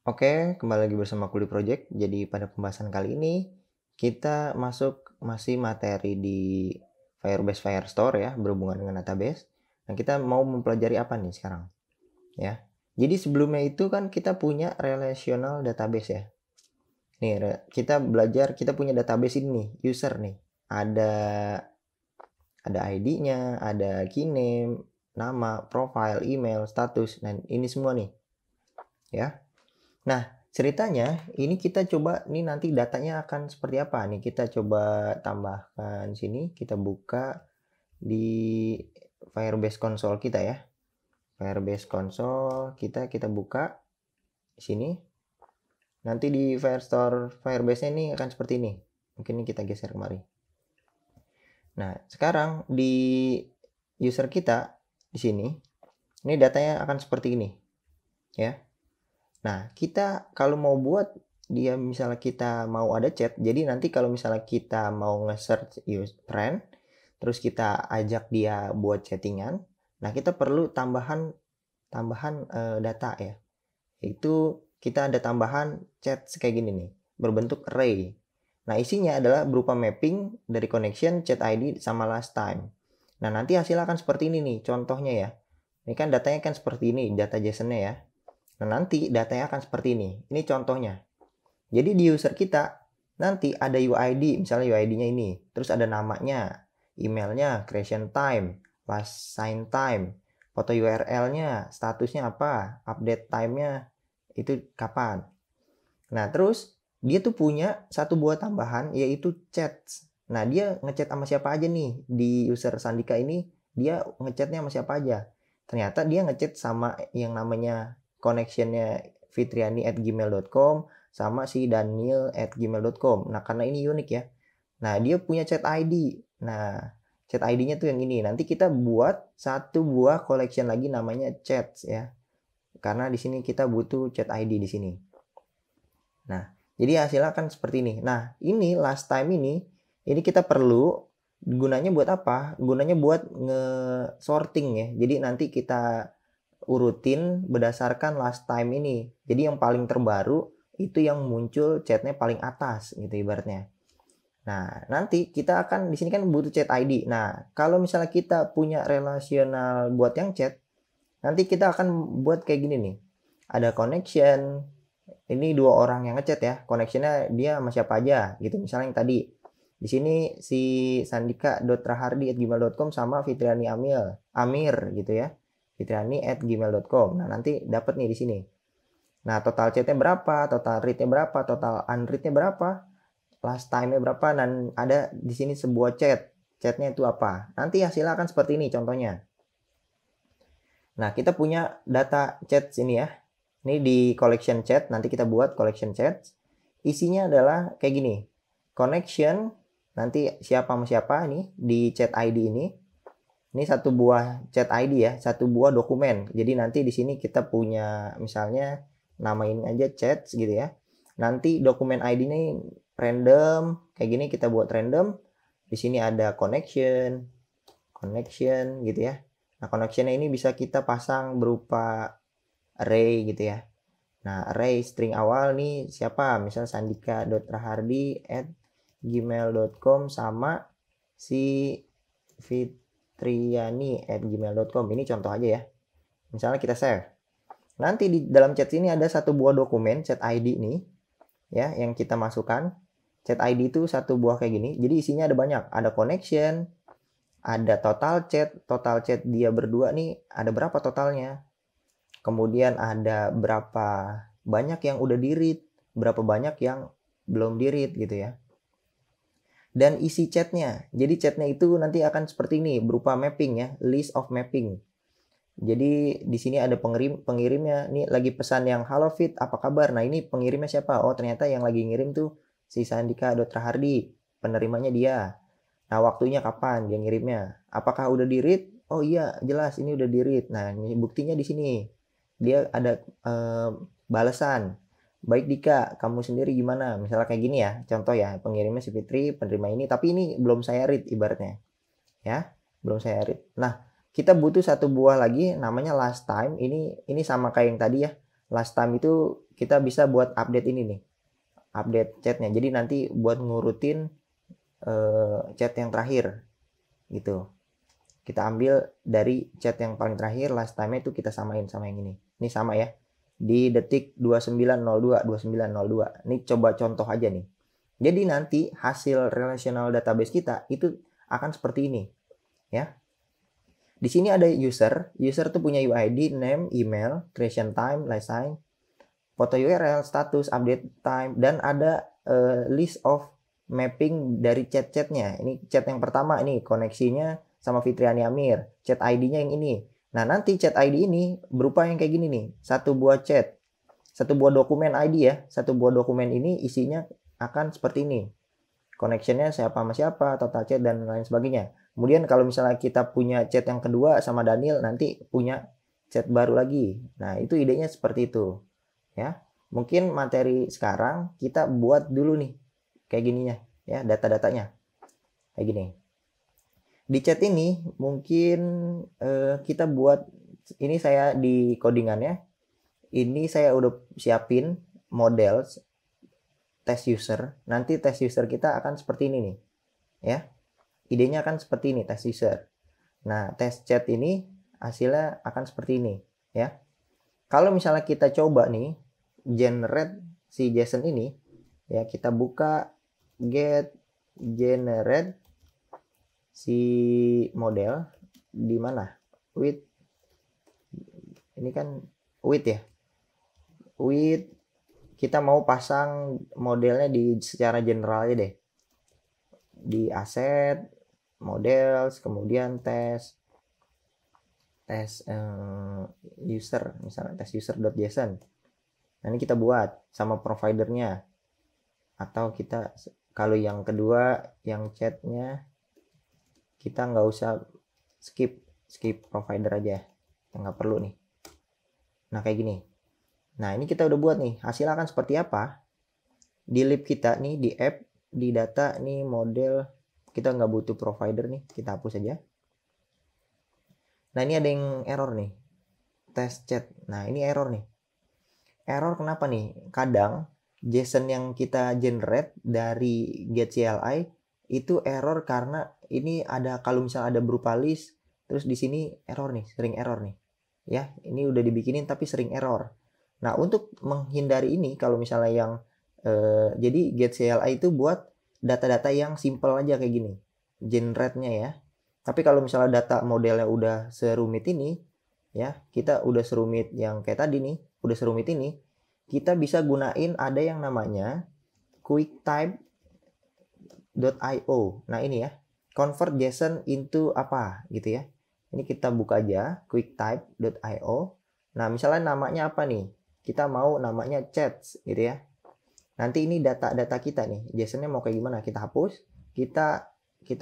Oke, kembali lagi bersama Kuli Project. Jadi pada pembahasan kali ini kita masih materi di Firebase Firestore ya, berhubungan dengan database. Nah, kita mau mempelajari apa nih sekarang? Ya. Jadi sebelumnya itu kan kita punya relational database ya. Nih, kita belajar, kita punya database ini nih, user nih. Ada ID-nya, ada key name, nama, profile, email, status, dan ini semua nih. Ya. Nah, ceritanya ini kita coba nih nanti datanya akan seperti apa nih. Kita coba tambahkan sini, kita buka di Firebase Console kita ya. Firebase Console kita buka di sini. Nanti di Firestore Firebase-nya ini akan seperti ini. Mungkin ini kita geser kemari. Nah, sekarang di user kita di sini, ini datanya akan seperti ini. Ya. Nah, kita kalau mau buat dia misalnya kita mau ada chat, jadi nanti kalau misalnya kita mau nge-search friend, terus kita ajak dia buat chattingan, nah kita perlu tambahan data ya. Itu kita ada tambahan chat kayak gini nih, berbentuk array. Nah, isinya adalah berupa mapping dari connection, chat ID, sama last time. Nah, nanti hasilnya akan seperti ini nih, contohnya ya. Ini kan datanya kan seperti ini, data JSON-nya ya. Nah, nanti datanya akan seperti ini. Ini contohnya. Jadi di user kita, nanti ada UID, misalnya UID-nya ini. Terus ada namanya, emailnya, creation time, last sign time, foto URL-nya, statusnya apa, update time-nya, itu kapan. Nah, terus dia tuh punya satu buah tambahan, yaitu chat. Nah, dia ngechat sama siapa aja nih. Di user Sandika ini, dia ngechatnya sama siapa aja. Ternyata dia ngechat sama yang namanya connection-nya fitriani@gmail.com sama si daniel@gmail.com. Nah, karena ini unik ya. Nah, dia punya chat ID. Nah, chat ID-nya tuh yang ini. Nanti kita buat satu buah collection lagi namanya chats ya. Karena di sini kita butuh chat ID di sini. Nah, jadi hasilnya kan seperti ini. Nah, ini last time ini kita perlu gunanya buat apa? Gunanya buat nge-sorting ya. Jadi nanti kita urutin berdasarkan last time ini. Jadi yang paling terbaru itu yang muncul chatnya paling atas gitu ibaratnya. Nah, nanti kita akan di sini kan butuh chat ID. Nah, kalau misalnya kita punya relasional buat yang chat, nanti kita akan buat kayak gini nih. Ada connection. Ini dua orang yang ngechat ya. Connectionnya dia sama siapa aja gitu. Misalnya yang tadi. Di sini si sandika.rahardi@gmail.com sama Fitriani Amir gitu ya. Fitriani@gmail.com. Nah, nanti dapat nih di sini. Nah, total chatnya berapa, total read-nya berapa, total unread-nya berapa, last time-nya berapa, dan ada di sini sebuah chat. Chatnya itu apa? Nanti hasilnya akan seperti ini contohnya. Nah, kita punya data chat sini ya. Ini di collection chat, nanti kita buat collection chat. Isinya adalah kayak gini. Connection, nanti siapa sama siapa nih di chat ID ini. Ini satu buah chat ID ya, satu buah dokumen. Jadi nanti di sini kita punya misalnya namain aja chat gitu ya. Nanti dokumen ID ini random, kayak gini kita buat random. Di sini ada connection gitu ya. Nah, connectionnya ini bisa kita pasang berupa array gitu ya. Nah, array string awal nih siapa? Misal sandika.rahardi@gmail.com sama si fitriani@gmail.com. Ini contoh aja ya. Misalnya kita save. Nanti di dalam chat ini ada satu buah dokumen chat ID nih ya yang kita masukkan. Chat ID itu satu buah kayak gini. Jadi isinya ada banyak. Ada connection, ada total chat dia berdua nih ada berapa totalnya. Kemudian ada berapa banyak yang udah di-read, berapa banyak yang belum di-read gitu ya. Dan isi chatnya. Jadi chatnya itu nanti akan seperti ini, berupa mapping ya, list of mapping. Jadi di sini ada pengirimnya. Ini lagi pesan yang halo Fit, apa kabar? Nah, ini pengirimnya siapa? Oh, ternyata yang lagi ngirim tuh si Sandika.Rahardi. Penerimanya dia. Nah, waktunya kapan dia ngirimnya? Apakah udah di-read? Oh iya, jelas ini udah di-read. Nah, ini buktinya di sini. Dia ada balasan. Baik Dika, kamu sendiri gimana? Misalnya kayak gini ya, contoh ya, pengirimnya si Fitri, penerima ini, tapi ini belum saya read ibaratnya. Ya, belum saya read. Nah, kita butuh satu buah lagi namanya last time. Ini sama kayak yang tadi ya. last time itu kita bisa buat update ini nih, update chatnya. Jadi nanti buat ngurutin chat yang terakhir gitu. Kita ambil dari chat yang paling terakhir, last time itu kita samain sama yang ini. Ini sama ya. Di detik 2902, 2902. Ini coba contoh aja nih. Jadi nanti hasil relational database kita itu akan seperti ini, ya. Di sini ada user tuh punya UID, name, email, creation time, last time, foto URL, status, update time, dan ada list of mapping dari chat-chatnya. Ini chat yang pertama, ini koneksinya sama Fitriani Amir, chat ID-nya yang ini. Nah, nanti chat ID ini berupa yang kayak gini nih, satu buah chat, satu buah dokumen ID ya, satu buah dokumen ini isinya akan seperti ini. Connectionnya siapa sama siapa, total chat, dan lain sebagainya. Kemudian kalau misalnya kita punya chat yang kedua sama Daniel, nanti punya chat baru lagi. Nah, itu idenya seperti itu. Ya, mungkin materi sekarang kita buat dulu nih, kayak gininya, ya, data-datanya. Kayak gini. Di chat ini mungkin kita buat, ini saya di codingannya, ini saya udah siapin model test user. Nanti test user kita akan seperti ini nih, ya. Idenya akan seperti ini, test user. Nah, test chat ini hasilnya akan seperti ini, ya. Kalau misalnya kita coba nih generate si JSON ini, ya, kita buka get generate si model di mana? With, ini kan with ya. With, kita mau pasang modelnya di secara general aja deh. Di asset, models, kemudian tes user, misalnya tes user.json. Nah, ini kita buat sama providernya, atau kita kalau yang kedua yang chatnya kita nggak usah skip provider aja, nggak perlu nih. Nah, kayak gini. Nah, ini kita udah buat nih, hasilnya akan seperti apa di lib kita nih, di app, di data nih, model. Kita nggak butuh provider nih, kita hapus aja. Nah, ini ada yang error nih, test chat. Nah, ini error nih. Error kenapa nih? Kadang JSON yang kita generate dari get CLI itu error karena ini ada, kalau misalnya ada berupa list, terus di sini error nih, sering error nih. Ya, ini udah dibikinin tapi sering error. Nah, untuk menghindari ini, kalau misalnya yang jadi get CLI itu buat data-data yang simple aja kayak gini, generate-nya ya. Tapi kalau misalnya data modelnya udah serumit ini, ya, kita udah serumit yang kayak tadi nih, udah serumit ini, kita bisa gunain ada yang namanya QuickType.io. Nah, ini ya, convert JSON into apa gitu ya. Ini kita buka aja QuickType.io. Nah, misalnya namanya apa nih? Kita mau namanya chats gitu ya. Nanti ini data-data kita nih, JSON-nya mau kayak gimana? Kita hapus, kita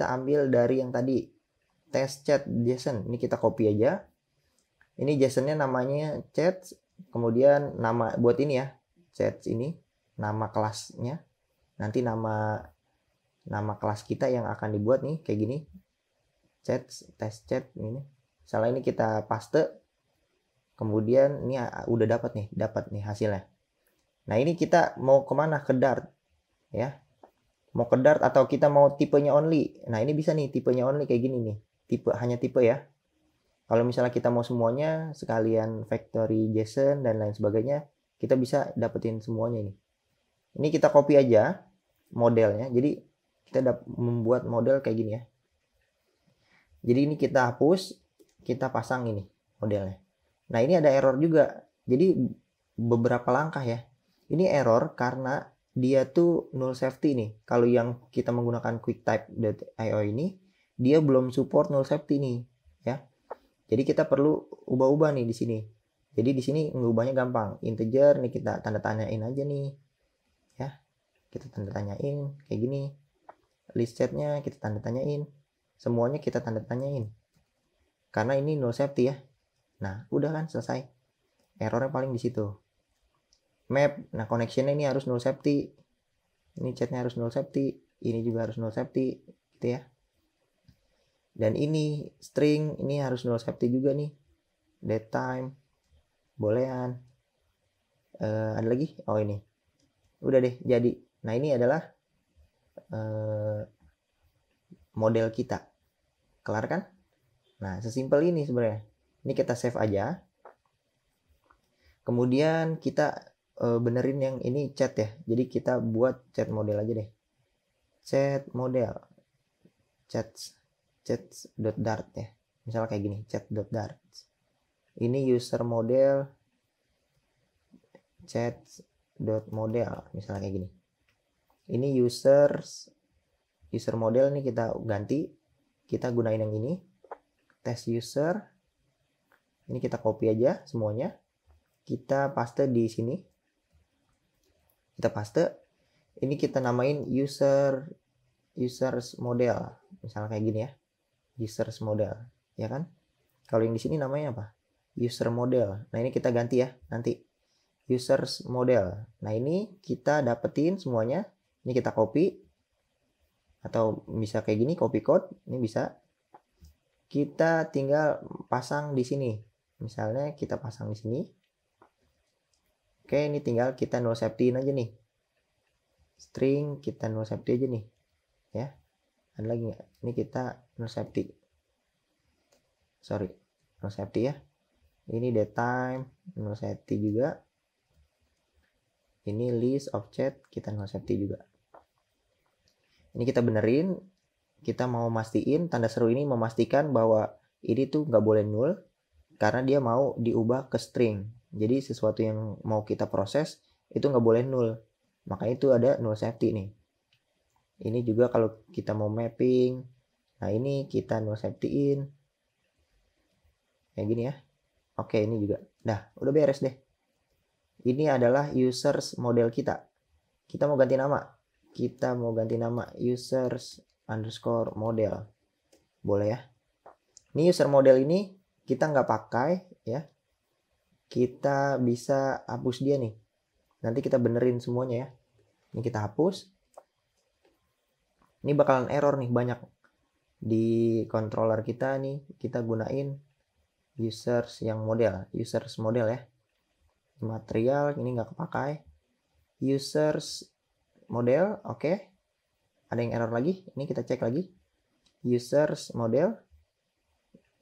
ambil dari yang tadi, test chat JSON. Ini kita copy aja. Ini JSON-nya namanya chat, kemudian nama buat ini ya, chat ini, nama kelasnya. Nanti nama kelas kita yang akan dibuat nih kayak gini. Chat, test chat ini. Misalnya ini kita paste. Kemudian ini udah dapat nih hasilnya. Nah, ini kita mau kemana? Ke Dart ya. Mau ke Dart atau kita mau tipenya only. Nah, ini bisa nih tipenya only kayak gini nih. Hanya tipe ya. Kalau misalnya kita mau semuanya sekalian factory JSON dan lain sebagainya, kita bisa dapetin semuanya ini. Ini kita copy aja modelnya. Jadi kita membuat model kayak gini ya. Jadi ini kita hapus, kita pasang ini modelnya. Nah, ini ada error juga. Jadi beberapa langkah ya. Ini error karena dia tuh null safety nih. Kalau yang kita menggunakan QuickType.io ini, dia belum support null safety nih, ya. Jadi kita perlu ubah-ubah nih di sini. Jadi di sini ngubahnya gampang. Integer nih kita tanda tanyain aja nih, ya. Kita tanda tanyain kayak gini. List chatnya kita tanda tanyain. Semuanya kita tanda tanyain. Karena ini null safety ya. Nah, udah kan selesai. Errornya paling di situ. Map, nah connectionnya ini harus null safety. Ini chatnya harus null safety. Ini juga harus null safety, gitu ya. Dan ini string, ini harus null safety juga nih. Date time, boolean. Ada lagi? Oh ini. Udah deh jadi. Nah ini adalah model kita. Kelar kan? Nah sesimpel ini sebenarnya. Ini kita save aja. Kemudian kita benerin yang ini chat ya. Jadi kita buat chat model aja deh. Chat model. Chat.dart ya. Misalnya kayak gini, chat.dart. Ini user model chat.model misalnya kayak gini. Ini user model nih kita ganti, kita gunain yang ini, test user. Ini kita copy aja semuanya, kita paste di sini, kita paste. Ini kita namain users model, misalnya kayak gini ya, users model, ya kan? Kalau yang di sini namanya apa? User model. Nah ini kita ganti ya nanti, users model. Nah ini kita dapetin semuanya, ini kita copy, atau bisa kayak gini, copy code, ini bisa. Kita tinggal pasang di sini. Misalnya kita pasang di sini. Oke, ini tinggal kita null safety-in aja nih. String kita null safety aja nih. Ya. Ada lagi nggak? Ini kita null safety. Sorry, null safety ya. Ini datetime null safety juga. Ini list of chat kita null safety juga. Ini kita benerin. Kita mau mastiin, tanda seru ini memastikan bahwa ini tuh nggak boleh null karena dia mau diubah ke string. Jadi sesuatu yang mau kita proses itu nggak boleh null. Makanya itu ada null safety nih. Ini juga kalau kita mau mapping. Nah ini kita null safety in. Kayak gini ya. Oke ini juga. Dah udah beres deh. Ini adalah users model kita. Kita mau ganti nama. Kita mau ganti nama users underscore model. Boleh ya. Ini user model ini kita nggak pakai ya. Kita bisa hapus dia nih. Nanti kita benerin semuanya ya. Ini kita hapus. Ini bakalan error nih banyak. Di controller kita nih kita gunain users yang model. Users model ya. Material ini nggak kepakai. Users model oke. Ada yang error lagi, ini kita cek lagi. Users model.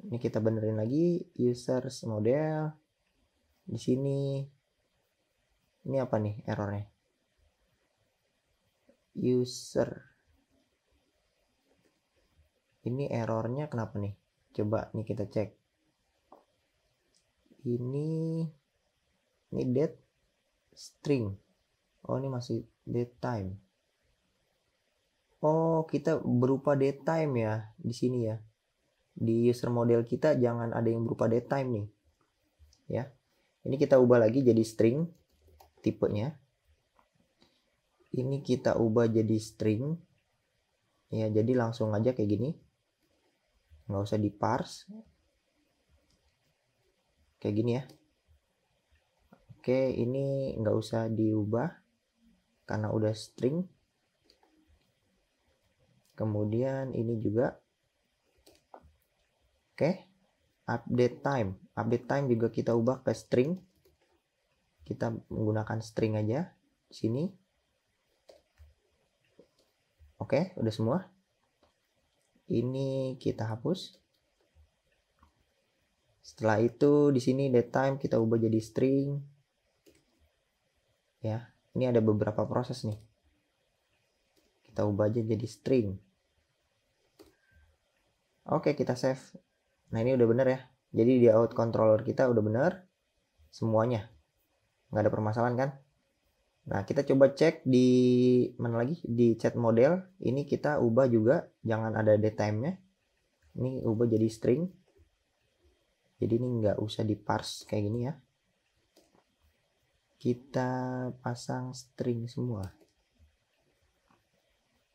Ini kita benerin lagi users model. Di sini ini apa nih errornya? User. Ini errornya kenapa nih? Coba nih kita cek. Ini date string. Oh, ini masih date time. Oh, kita berupa datetime ya di sini ya. Di user model kita jangan ada yang berupa datetime nih. Ya. Ini kita ubah lagi jadi string tipenya. Ini kita ubah jadi string. Ya, jadi langsung aja kayak gini. Nggak usah di parse. Kayak gini ya. Oke, ini nggak usah diubah karena udah string. Kemudian ini juga. Oke. Update time. Update time juga kita ubah ke string. Kita menggunakan string aja di sini. Oke, udah semua. Ini kita hapus. Setelah itu di sini date time kita ubah jadi string. Ya, ini ada beberapa proses nih. Kita ubah aja jadi string. Oke, kita save. Nah, ini udah bener ya. Jadi di out controller kita udah bener semuanya. Nggak ada permasalahan kan? Nah, kita coba cek di mana lagi? Di chat model. Ini kita ubah juga, jangan ada datetime-nya. Ini ubah jadi string. Jadi ini nggak usah di parse kayak gini ya. Kita pasang string semua.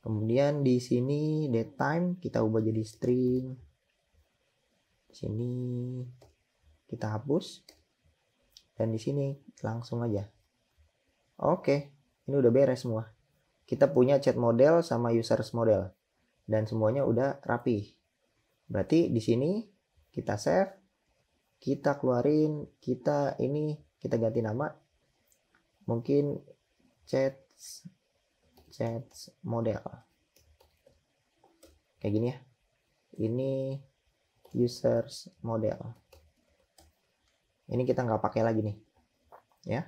Kemudian di sini datetime kita ubah jadi string. Di sini kita hapus. Dan di sini langsung aja. Oke, ini udah beres semua. Kita punya chat model sama users model. Dan semuanya udah rapi. Berarti di sini kita save. Kita keluarin, kita ganti nama. mungkin chat model kayak gini ya. Ini users model. Ini kita nggak pakai lagi nih ya.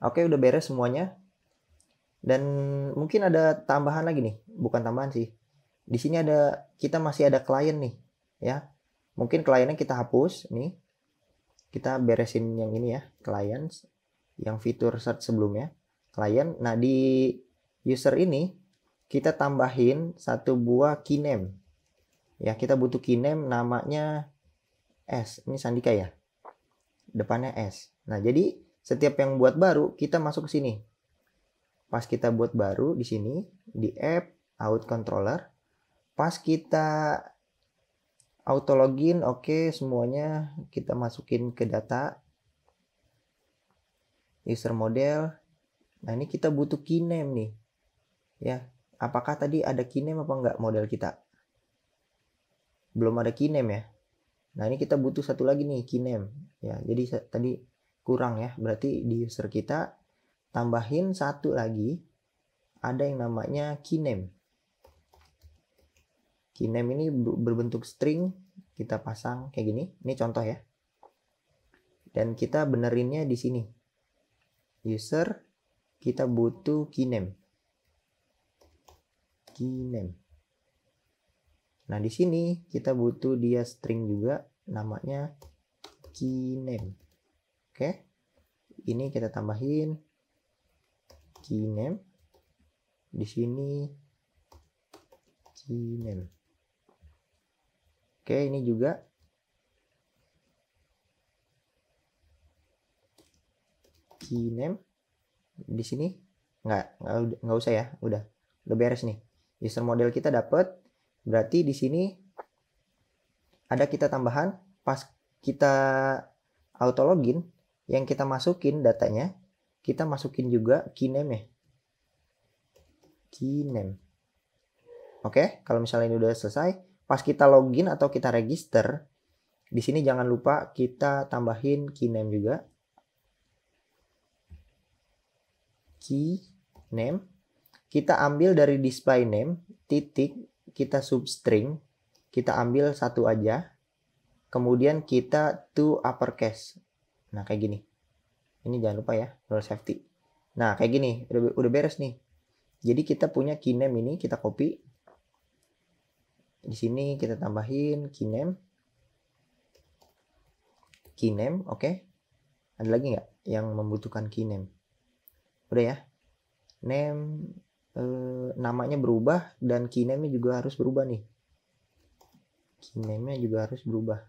Oke, udah beres semuanya. Dan mungkin ada tambahan lagi nih, bukan tambahan sih. Di sini kita masih ada klien nih ya. Mungkin kliennya kita hapus nih. Kita beresin yang ini ya, clients yang fitur search sebelumnya, klien. Nah, di user ini kita tambahin satu buah key name. Ya, kita butuh key name namanya S. Ini Sandika ya. Depannya S. Nah, jadi setiap yang buat baru kita masuk ke sini. Pas kita buat baru di sini di app out controller, pas kita auto login, oke, semuanya kita masukin ke data user model. Nah, ini kita butuh key name nih ya. Apakah tadi ada key name apa enggak model kita? Belum ada key name ya. Nah, ini kita butuh satu lagi nih key name ya. Jadi tadi kurang ya, berarti di user kita tambahin satu lagi, ada yang namanya key name. Key name ini berbentuk string, kita pasang kayak gini. Ini contoh ya. Dan kita benerinnya di sini. User, kita butuh key name. Key name. Nah, di sini kita butuh dia string juga, namanya key name. Oke. Ini kita tambahin key name. Di sini key name. Oke, ini juga key name. Di sini nggak usah ya, udah beres nih. User model kita dapat. Berarti di sini ada kita tambahan pas kita auto login, yang kita masukin datanya, kita masukin juga key name ya. Key name. Oke, kalau misalnya ini udah selesai, pas kita login atau kita register, di sini jangan lupa kita tambahin key name juga. Key name. Kita ambil dari display name, titik, kita substring, kita ambil satu aja. Kemudian kita to uppercase. Nah, kayak gini. Ini jangan lupa ya, rule safety. Nah, kayak gini, udah beres nih. Jadi kita punya key name ini, kita copy. Di sini kita tambahin key name. Key name, oke. Ada lagi nggak yang membutuhkan key name? Udah ya. Name, namanya berubah dan key name-nya juga harus berubah nih. Key name-nya juga harus berubah.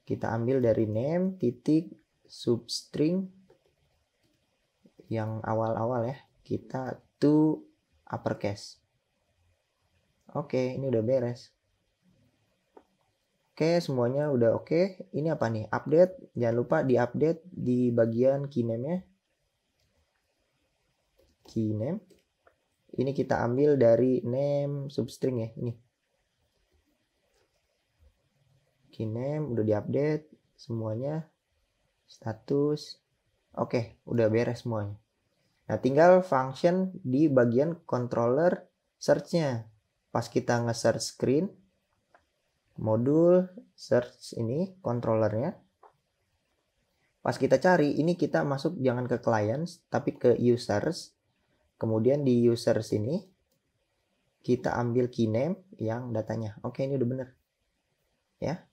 Kita ambil dari name, titik, substring. Yang awal-awal ya. Kita to uppercase. Oke, ini udah beres. Oke, semuanya udah oke. Ini apa nih? Update. Jangan lupa di-update di bagian key name-nya. Key name. Ini kita ambil dari name substring ya. Ini. Key name udah di-update semuanya. Status. Oke, udah beres semuanya. Nah, tinggal function di bagian controller search-nya. Pas kita nge-search screen, modul search ini controllernya. Pas kita cari, ini kita masuk jangan ke clients, tapi ke users. Kemudian di users ini, kita ambil key name yang datanya. Oke, ini udah bener. Ya.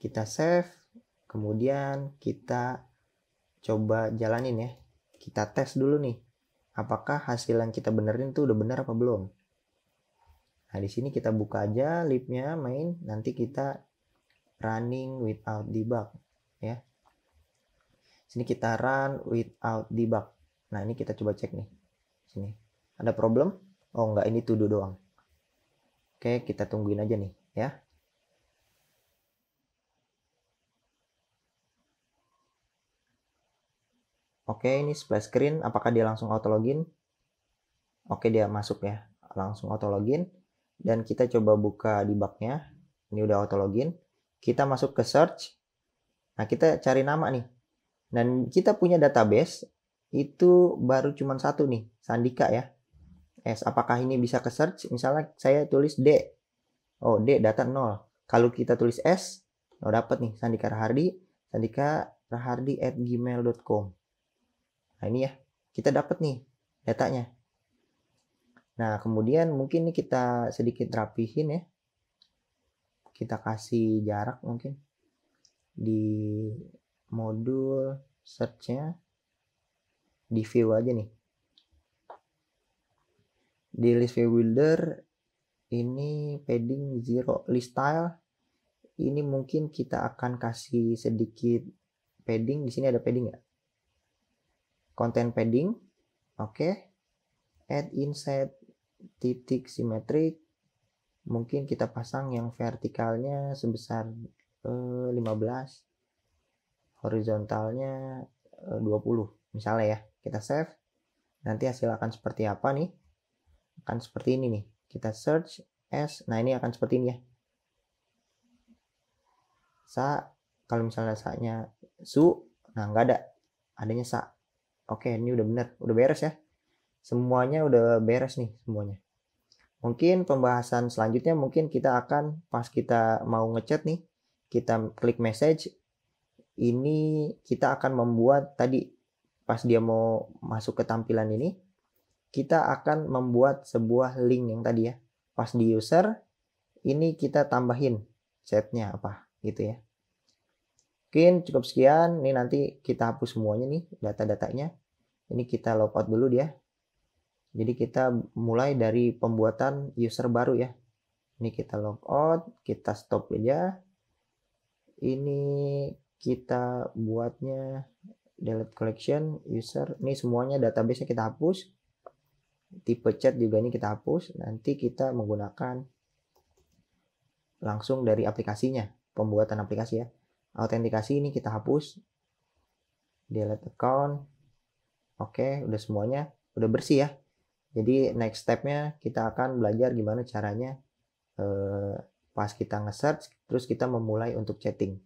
Kita save, kemudian kita coba jalanin ya. Kita tes dulu nih. Apakah hasil yang kita benerin tuh udah bener apa belum? Nah, di sini kita buka aja libnya main, nanti kita running without debug ya. Sini kita run without debug. Nah, ini kita coba cek nih. Sini. Ada problem? Oh, enggak, ini to do doang. Oke, kita tungguin aja nih ya. Oke, ini splash screen. Apakah dia langsung auto login? Oke, dia masuk ya. Langsung auto login. Dan kita coba buka debugnya. Ini udah auto login. Kita masuk ke search. Nah, kita cari nama nih. Dan kita punya database itu baru cuma satu nih, Sandika ya. Apakah ini bisa ke search? Misalnya saya tulis D. Oh, D data 0. Kalau kita tulis S, dapat nih Sandika Rahardi@gmail.com. Nah, ini ya. Kita dapat nih datanya. Nah, kemudian mungkin nih kita sedikit rapihin ya. Kita kasih jarak mungkin di modul search-nya, di view aja nih. Di list view builder ini padding 0 list style. Ini mungkin kita akan kasih sedikit padding. Di sini ada padding ya. Content padding. Oke. Add inset titik symmetric. Mungkin kita pasang yang vertikalnya sebesar 15. Horizontalnya 20 misalnya ya. Kita save. Nanti hasil akan seperti apa nih? Akan seperti ini nih. Kita search S. Nah, ini akan seperti ini ya. Kalau misalnya sa-nya su, nah nggak ada. Adanya sa. Oke, ini udah bener. Udah beres ya. Semuanya udah beres nih semuanya. Mungkin pembahasan selanjutnya mungkin kita akan pas kita mau ngechat nih, kita klik message. Ini kita akan membuat tadi pas dia mau masuk ke tampilan ini, kita akan membuat sebuah link yang tadi ya. Pas di user, ini kita tambahin chatnya apa gitu ya. Mungkin cukup sekian. Ini nanti kita hapus semuanya nih data-datanya. Ini kita logout dulu dia. Jadi kita mulai dari pembuatan user baru ya. Ini kita logout, kita stop aja. Ini kita buatnya delete collection user. Ini semuanya database-nya kita hapus. Tipe chat juga ini kita hapus. Nanti kita menggunakan langsung dari aplikasinya, pembuatan aplikasi ya. Autentikasi ini kita hapus. Delete account. Oke, udah semuanya udah bersih ya. Jadi next stepnya kita akan belajar gimana caranya pas kita nge-search terus kita memulai untuk chatting.